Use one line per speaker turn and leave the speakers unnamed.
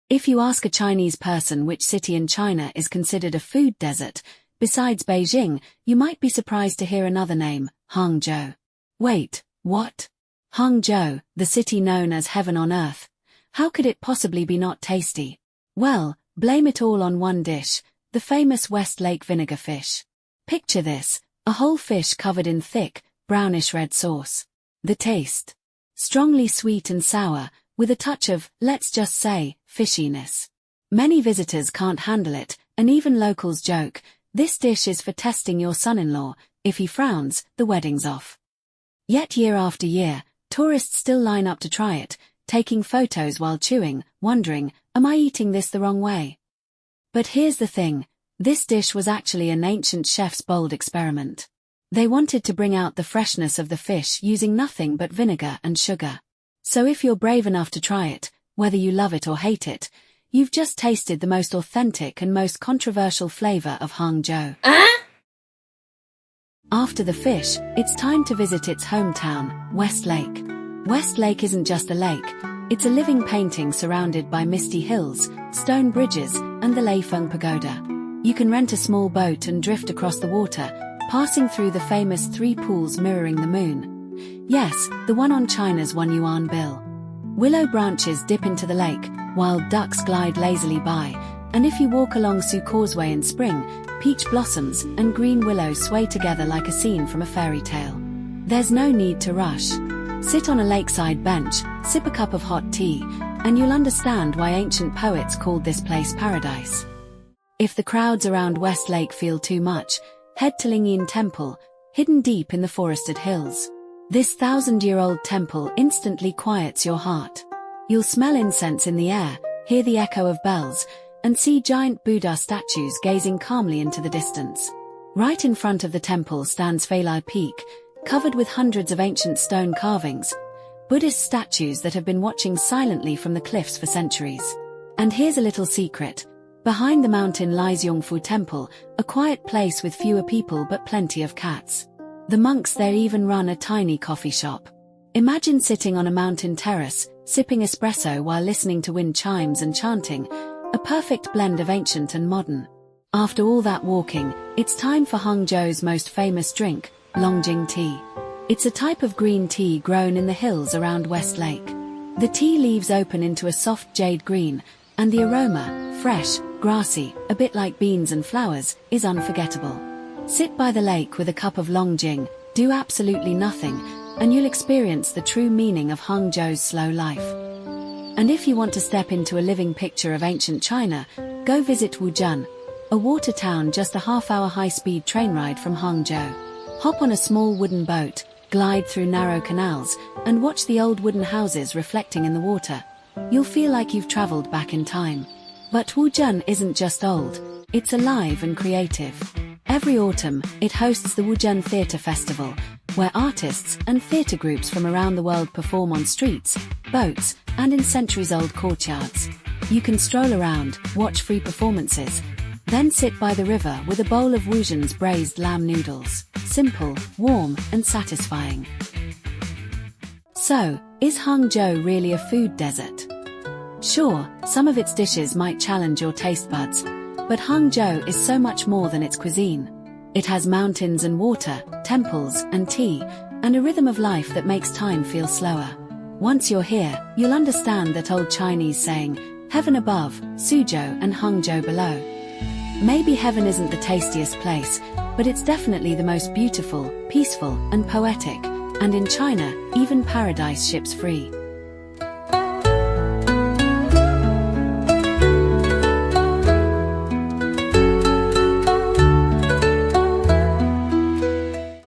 If you ask a Chinese person which city in China is considered a food desert, besides Beijing, you might be surprised to hear another name, Hangzhou. Wait, what? Hangzhou, the city known as heaven on earth. How could it possibly be not tasty? Well, blame it all on one dish, the famous West Lake Vinegar Fish. Picture this, a whole fish covered in thick, brownish red sauce. The taste? Strongly sweet and sour, with a touch of, let's just say, fishiness. Many visitors can't handle it, and even locals joke, this dish is for testing your son-in-law. If he frowns, the wedding's off. Yet year after year, tourists still line up to try it, taking photos while chewing, wondering, am I eating this the wrong way? But here's the thing, this dish was actually an ancient chef's bold experiment. They wanted to bring out the freshness of the fish using nothing but vinegar and sugar. So if you're brave enough to try it, whether you love it or hate it, you've just tasted the most authentic and most controversial flavor of Hangzhou. After the fish, it's time to visit its hometown, West Lake. West Lake isn't just a lake, it's a living painting surrounded by misty hills, stone bridges, and the Leifeng Pagoda. You can rent a small boat and drift across the water, passing through the famous 3 pools mirroring the moon. Yes, the one on China's 1 yuan bill. Willow branches dip into the lake, wild ducks glide lazily by, and if you walk along Su Causeway in spring, peach blossoms and green willows sway together like a scene from a fairy tale. There's no need to rush. Sit on a lakeside bench, sip a cup of hot tea, and you'll understand why ancient poets called this place paradise. If the crowds around West Lake feel too much, head to Lingyin Temple, hidden deep in the forested hills. This 1,000-year-old temple instantly quiets your heart. You'll smell incense in the air, hear the echo of bells, and see giant Buddha statues gazing calmly into the distance. Right in front of the temple stands Falai Peak, covered with hundreds of ancient stone carvings, Buddhist statues that have been watching silently from the cliffs for centuries. And here's a little secret. Behind the mountain lies Yongfu Temple, a quiet place with fewer people but plenty of cats. The monks there even run a tiny coffee shop. Imagine sitting on a mountain terrace, sipping espresso while listening to wind chimes and chanting, a perfect blend of ancient and modern. After all that walking, it's time for Hangzhou's most famous drink, Longjing tea. It's a type of green tea grown in the hills around West Lake. The tea leaves open into a soft jade green, and the aroma, fresh, grassy, a bit like beans and flowers, is unforgettable. Sit by the lake with a cup of Longjing, do absolutely nothing, and you'll experience the true meaning of Hangzhou's slow life. And if you want to step into a living picture of ancient China, go visit Wuzhen, a water town just a half-hour high-speed train ride from Hangzhou. Hop on a small wooden boat, glide through narrow canals, and watch the old wooden houses reflecting in the water. You'll feel like you've traveled back in time. But Wuzhen isn't just old, it's alive and creative. Every autumn, it hosts the Wuzhen Theatre Festival, where artists and theatre groups from around the world perform on streets, boats, and in centuries-old courtyards. You can stroll around, watch free performances, then sit by the river with a bowl of Wuzhen's braised lamb noodles. Simple, warm, and satisfying. So, is Hangzhou really a food desert? Sure, some of its dishes might challenge your taste buds, but Hangzhou is so much more than its cuisine. It has mountains and water, temples and tea, and a rhythm of life that makes time feel slower. Once you're here, you'll understand that old Chinese saying, heaven above, Suzhou and Hangzhou below. Maybe heaven isn't the tastiest place, but it's definitely the most beautiful, peaceful, and poetic, and in China, even paradise ships free.